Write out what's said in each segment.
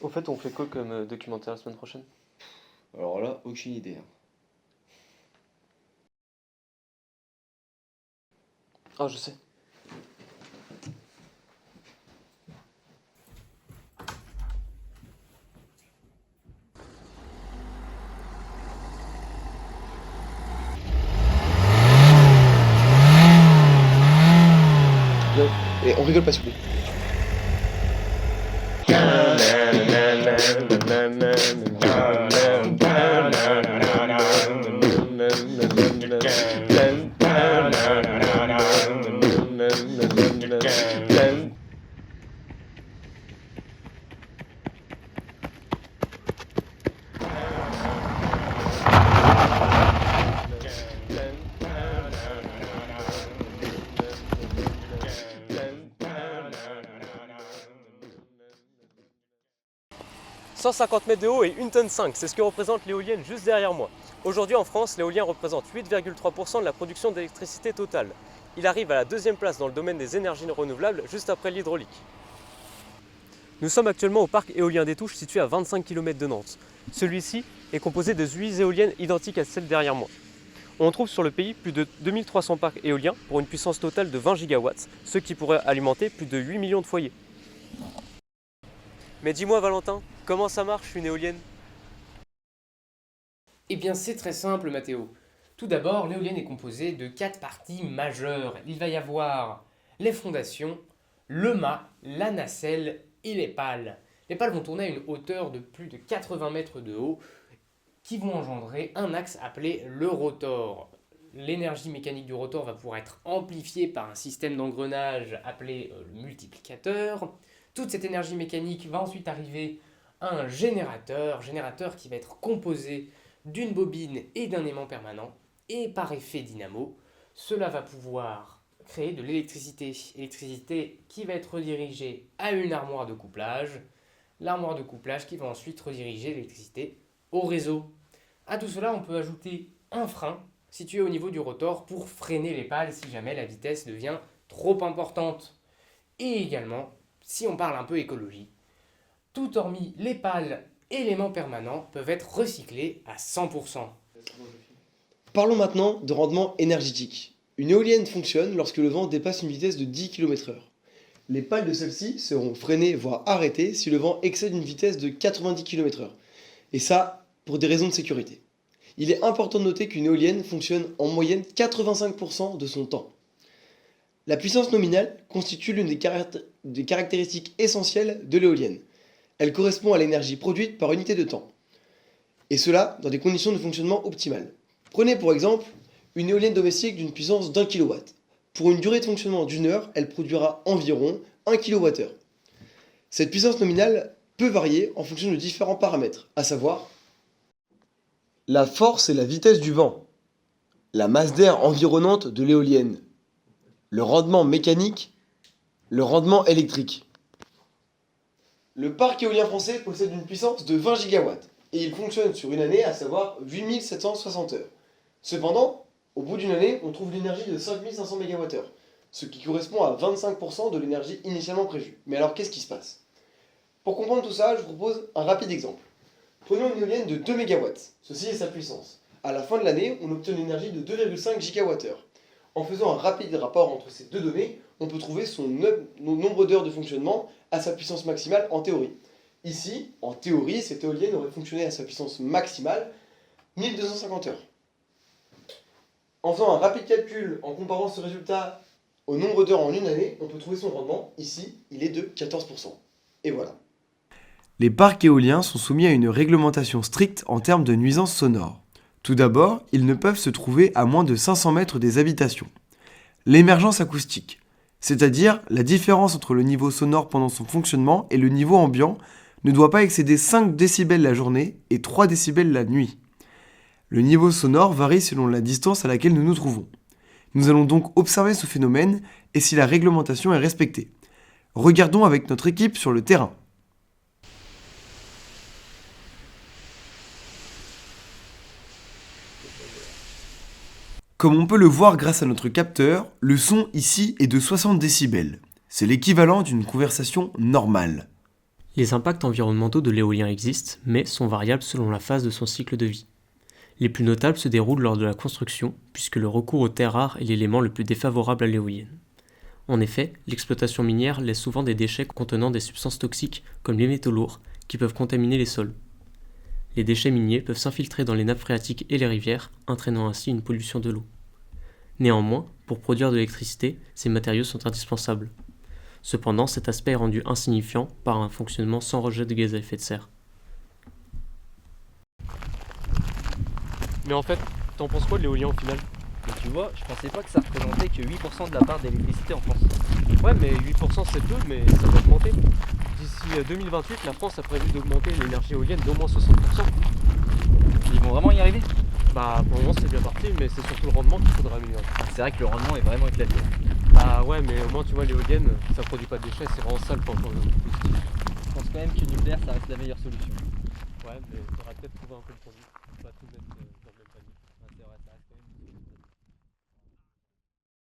Au fait, on fait quoi comme documentaire la semaine prochaine? Alors là, aucune idée, hein. Ah, je sais. Non, et on rigole pas s'il vous plaît. « 150 mètres de haut et 1 tonne 5, c'est ce que représente l'éolienne juste derrière moi. Aujourd'hui en France, l'éolien représente 8,3% de la production d'électricité totale. Il arrive à la deuxième place dans le domaine des énergies renouvelables, juste après l'hydraulique. Nous sommes actuellement au parc éolien des Touches situé à 25 km de Nantes. Celui-ci est composé de 8 éoliennes identiques à celle derrière moi. On trouve sur le pays plus de 2300 parcs éoliens pour une puissance totale de 20 gigawatts, ce qui pourrait alimenter plus de 8 millions de foyers. Mais dis-moi Valentin, comment ça marche une éolienne? Eh bien, c'est très simple, Mathéo. Tout d'abord, l'éolienne est composée de 4 parties majeures. Il va y avoir les fondations, le mât, la nacelle et les pales. Les pales vont tourner à une hauteur de plus de 80 mètres de haut, qui vont engendrer un axe appelé le rotor. L'énergie mécanique du rotor va pouvoir être amplifiée par un système d'engrenage appelé le multiplicateur. Toute cette énergie mécanique va ensuite arriver à un générateur qui va être composé d'une bobine et d'un aimant permanent, et par effet dynamo, cela va pouvoir créer de l'électricité. Électricité qui va être redirigée à une armoire de couplage, l'armoire de couplage qui va ensuite rediriger l'électricité au réseau. À tout cela, on peut ajouter un frein situé au niveau du rotor pour freiner les pales si jamais la vitesse devient trop importante. Et également, si on parle un peu écologie, tout hormis les pales et l'aimant permanent peuvent être recyclés à 100%. Parlons maintenant de rendement énergétique. Une éolienne fonctionne lorsque le vent dépasse une vitesse de 10 km/h. Les pales de celle-ci seront freinées voire arrêtées si le vent excède une vitesse de 90 km/h. Et ça, pour des raisons de sécurité. Il est important de noter qu'une éolienne fonctionne en moyenne 85% de son temps. La puissance nominale constitue l'une des caractéristiques essentielles de l'éolienne. Elle correspond à l'énergie produite par unité de temps. Et cela dans des conditions de fonctionnement optimales. Prenez pour exemple une éolienne domestique d'une puissance d'1 kW. Pour une durée de fonctionnement d'une heure, elle produira environ 1 kWh. Cette puissance nominale peut varier en fonction de différents paramètres, à savoir la force et la vitesse du vent, la masse d'air environnante de l'éolienne, le rendement mécanique, le rendement électrique. Le parc éolien français possède une puissance de 20 gigawatts et il fonctionne sur une année, à savoir 8760 heures. Cependant, au bout d'une année, on trouve l'énergie de 5500 MWh, ce qui correspond à 25% de l'énergie initialement prévue. Mais alors, qu'est-ce qui se passe? Pour comprendre tout ça, je vous propose un rapide exemple. Prenons une éolienne de 2 MW, ceci est sa puissance. À la fin de l'année, on obtient une énergie de 2,5 GWh. En faisant un rapide rapport entre ces deux données, on peut trouver son nombre d'heures de fonctionnement à sa puissance maximale en théorie. Ici, en théorie, cette éolienne aurait fonctionné à sa puissance maximale 1250 heures. En faisant un rapide calcul en comparant ce résultat au nombre d'heures en une année, on peut trouver son rendement. Ici, il est de 14%. Et voilà. Les parcs éoliens sont soumis à une réglementation stricte en termes de nuisances sonores. Tout d'abord, ils ne peuvent se trouver à moins de 500 mètres des habitations. L'émergence acoustique, c'est-à-dire la différence entre le niveau sonore pendant son fonctionnement et le niveau ambiant, ne doit pas excéder 5 décibels la journée et 3 décibels la nuit. Le niveau sonore varie selon la distance à laquelle nous nous trouvons. Nous allons donc observer ce phénomène et si la réglementation est respectée. Regardons avec notre équipe sur le terrain. Comme on peut le voir grâce à notre capteur, le son ici est de 60 décibels. C'est l'équivalent d'une conversation normale. Les impacts environnementaux de l'éolien existent, mais sont variables selon la phase de son cycle de vie. Les plus notables se déroulent lors de la construction, puisque le recours aux terres rares est l'élément le plus défavorable à l'éolienne. En effet, l'exploitation minière laisse souvent des déchets contenant des substances toxiques, comme les métaux lourds, qui peuvent contaminer les sols. Les déchets miniers peuvent s'infiltrer dans les nappes phréatiques et les rivières, entraînant ainsi une pollution de l'eau. Néanmoins, pour produire de l'électricité, ces matériaux sont indispensables. Cependant, cet aspect est rendu insignifiant par un fonctionnement sans rejet de gaz à effet de serre. Mais en fait, t'en penses quoi de l'éolien au final? Mais tu vois, je pensais pas que ça représentait que 8% de la part d'électricité en France. Ouais, mais 8% c'est peu, mais ça va augmenter. D'ici 2028, la France a prévu d'augmenter l'énergie éolienne d'au moins 60%. Ils vont vraiment y arriver? Bah, pour le moment c'est bien parti, mais c'est surtout le rendement qu'il faudra améliorer. C'est vrai que le rendement est vraiment éclaté. Bah ouais, mais au moins tu vois, l'éolienne, ça produit pas de déchets, c'est vraiment ça le point positif. Je pense quand même que le nucléaire, ça reste la meilleure solution. Ouais, mais il faudra peut-être trouver un compromis, pas tout mettre dans le même panier. Ouais, c'est vrai, ça reste quand même une solution.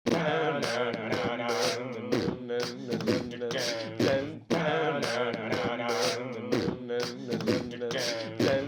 Dun, dun, dun, dun, dun, dun, dun, dun, dun, dun, dun, dun, dun, dun, dun, dun, dun, dun, dun,